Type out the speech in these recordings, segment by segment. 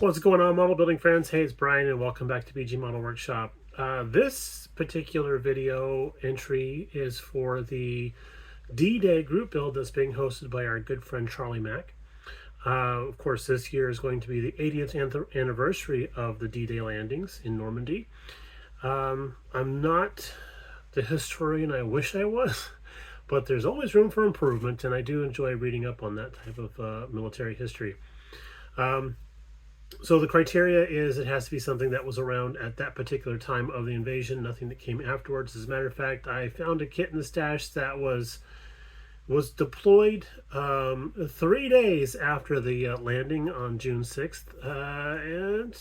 What's going on, model building friends? Hey, it's Brian, and welcome back to BG Model Workshop. This particular video entry is for the D-Day group build that's being hosted by our good friend Charlie Mack. Of course, this year is going to be the 80th anniversary of the D-Day landings in Normandy. I'm not the historian I wish I was, but there's always room for improvement, and I do enjoy reading up on that type of military history. So the criteria is it has to be something that was around at that particular time of the invasion, nothing that came afterwards. As a matter of fact, I found a kit in the stash that was deployed 3 days after the landing on June 6th and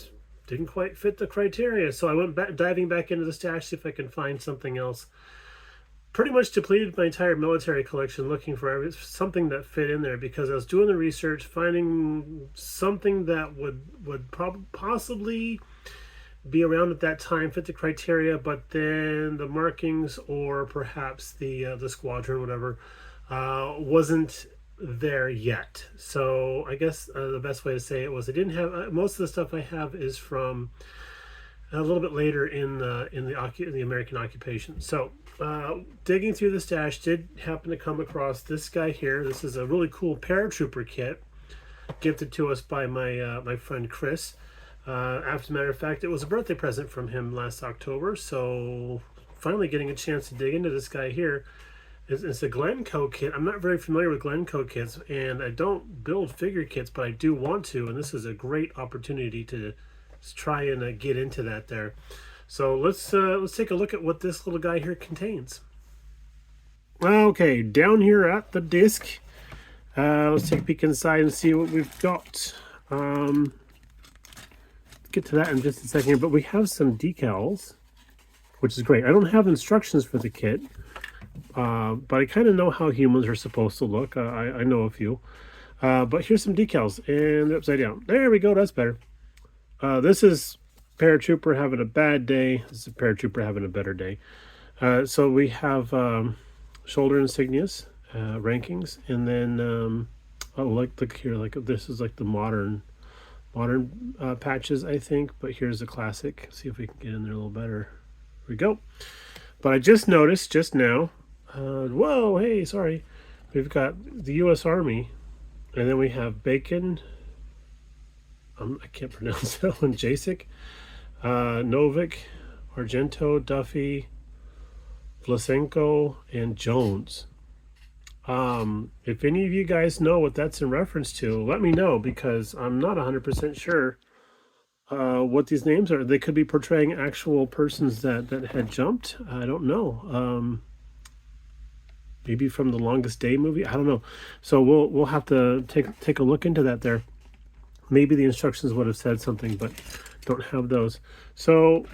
didn't quite fit the criteria. So I went diving back into the stash, see if I can find something else. Pretty much depleted my entire military collection looking for something that fit in there, because I was doing the research, finding something that would possibly be around at that time, fit the criteria, but then the markings or perhaps the squadron, whatever, wasn't there yet. So I guess the best way to say it was I didn't have most of the stuff I have is from a little bit later in the American occupation. So digging through the stash, did happen to come across this guy here. This is a really cool Paratrooper kit gifted to us by my friend Chris. As a matter of fact, it was a birthday present from him last October, so finally getting a chance to dig into this guy here. It's a Glencoe kit. I'm not very familiar with Glencoe kits, and I don't build figure kits, but I do want to, and this is a great opportunity to try and get into that there. So let's take a look at what this little guy here contains. Okay, down here at the disc, let's take a peek inside and see what we've got. Get to that in just a second here, but we have some decals, which is great. I don't have instructions for the kit, but I kind of know how humans are supposed to look. I know a few, but here's some decals, and they're upside down. There we go, that's better. This is Paratrooper having a bad day. This is Paratrooper having a better day. So we have shoulder insignias, rankings, and then look here, like this is like the modern patches, I think. But here's the classic. See if we can get in there a little better. Here we go. But I just noticed just now. Whoa, hey, sorry. We've got the U.S. Army, and then we have Bacon. I can't pronounce that one. Jacek, Novik, Argento, Duffy, Vlasenko, and Jones. If any of you guys know what that's in reference to, let me know, because I'm not 100% sure what these names are. They could be portraying actual persons that had jumped. I don't know. Maybe from the Longest Day movie. I don't know. So we'll have to take a look into that there. Maybe the instructions would have said something, but don't have those. So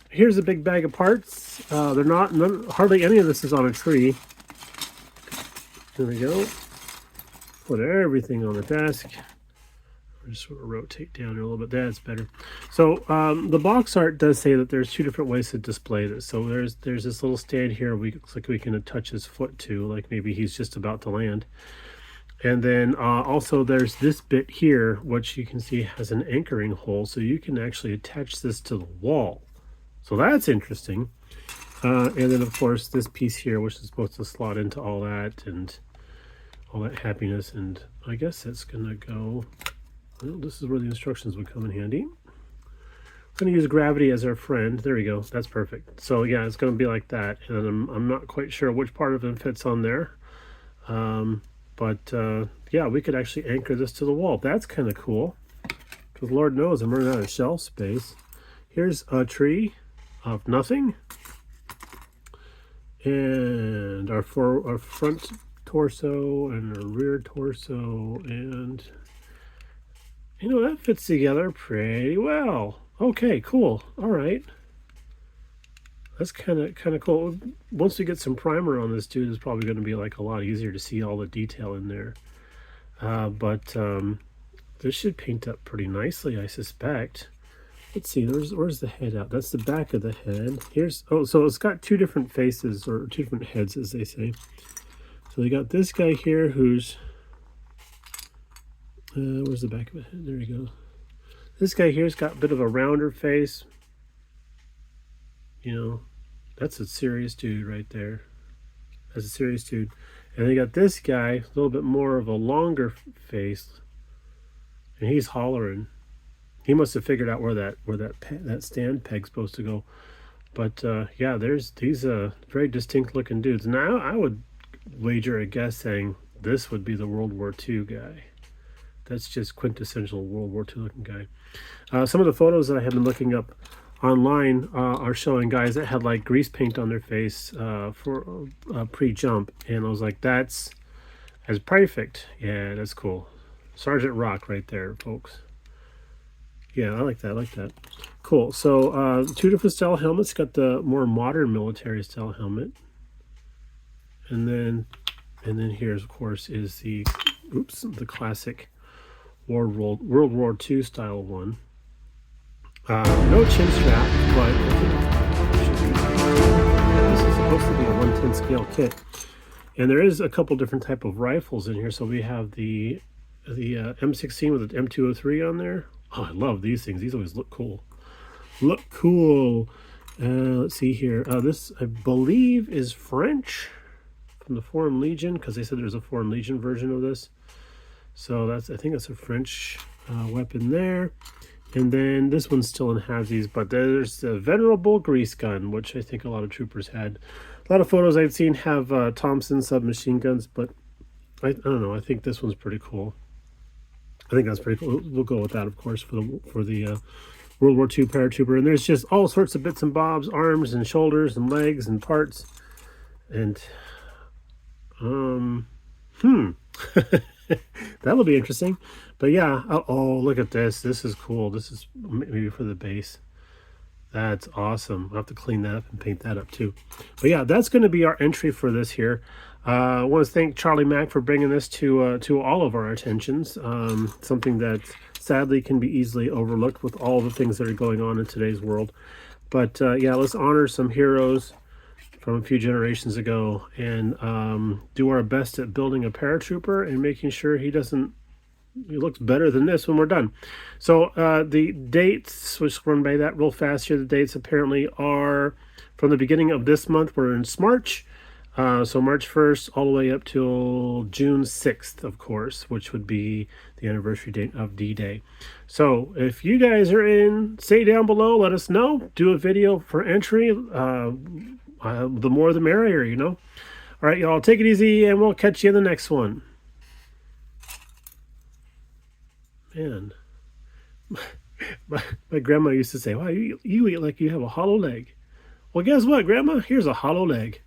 here's a big bag of parts. They're hardly any of this is on a tree. There we go. Put everything on the desk. I'll just sort of rotate down here a little bit. That's better. So the box art does say that there's two different ways to display this. So there's this little stand here. Looks like we can attach his foot to, like maybe he's just about to land. And then also there's this bit here, which you can see has an anchoring hole, so you can actually attach this to the wall. So that's interesting. And then of course this piece here, which is supposed to slot into all that and all that happiness. And I guess that's gonna go, well, this is where the instructions would come in handy. We're gonna use gravity as our friend. There we go, that's perfect. So yeah, it's gonna be like that. And I'm not quite sure which part of it fits on there. But yeah, we could actually anchor this to the wall. That's kind of cool, because Lord knows I'm running out of shelf space. Here's a tree of nothing, and our front torso and our rear torso, and you know, that fits together pretty well. Okay, cool. All right. That's kind of cool. Once we get some primer on this dude, it's probably going to be like a lot easier to see all the detail in there. But this should paint up pretty nicely, I suspect. Let's see, where's the head out? That's the back of the head. So it's got two different faces, or two different heads, as they say. So they got this guy here who's, where's the back of the head? There you go. This guy here's got a bit of a rounder face. You know, that's a serious dude right there. That's a serious dude. And then you got this guy, a little bit more of a longer face, and he's hollering. He must have figured out where that stand peg's supposed to go. But yeah, there's these very distinct looking dudes. Now I would wager a guess saying this would be the World War II guy. That's just quintessential World War II looking guy. Some of the photos that I have been looking up online are showing guys that had like grease paint on their face for pre-jump, and I was like, that's perfect. Yeah, that's cool. Sergeant Rock right there, folks. Yeah, I like that. I like that. Cool. So two different style helmets. Got the more modern military style helmet, and then here's of course is the classic World War II style one. No chin strap, but this is supposed to be a 1/10 scale kit, and there is a couple different type of rifles in here. So we have the M16 with the M203 on there. Oh, I love these things. These always look cool. Look cool. Let's see here. This, I believe, is French from the Foreign Legion, because they said there's a Foreign Legion version of this. So I think that's a French weapon there. And then this one's still in halvesies, but there's the venerable grease gun, which I think a lot of troopers had. A lot of photos I've seen have Thompson submachine guns, but I don't know. I think this one's pretty cool. I think that's pretty cool. We'll go with that, of course, for the World War II Paratrooper. And there's just all sorts of bits and bobs, arms and shoulders and legs and parts. And that'll be interesting. But yeah, oh, look at this. This is cool. This is maybe for the base. That's awesome. I'll have to clean that up and paint that up too. But yeah, that's going to be our entry for this here. I want to thank Charlie Mack for bringing this to all of our attentions. Something that sadly can be easily overlooked with all the things that are going on in today's world. But yeah, let's honor some heroes from a few generations ago and do our best at building a paratrooper and making sure he looks better than this when we're done. So the dates, let's run by that real fast here. The dates apparently are from the beginning of this month. We're in March. So March 1st all the way up till June 6th, of course, which would be the anniversary date of D-Day. So if you guys are in, say down below, let us know. Do a video for entry. The more the merrier, you know. All right, y'all, take it easy, and we'll catch you in the next one. Man, my grandma used to say, wow, you eat like you have a hollow leg. Well, guess what, Grandma? Here's a hollow leg.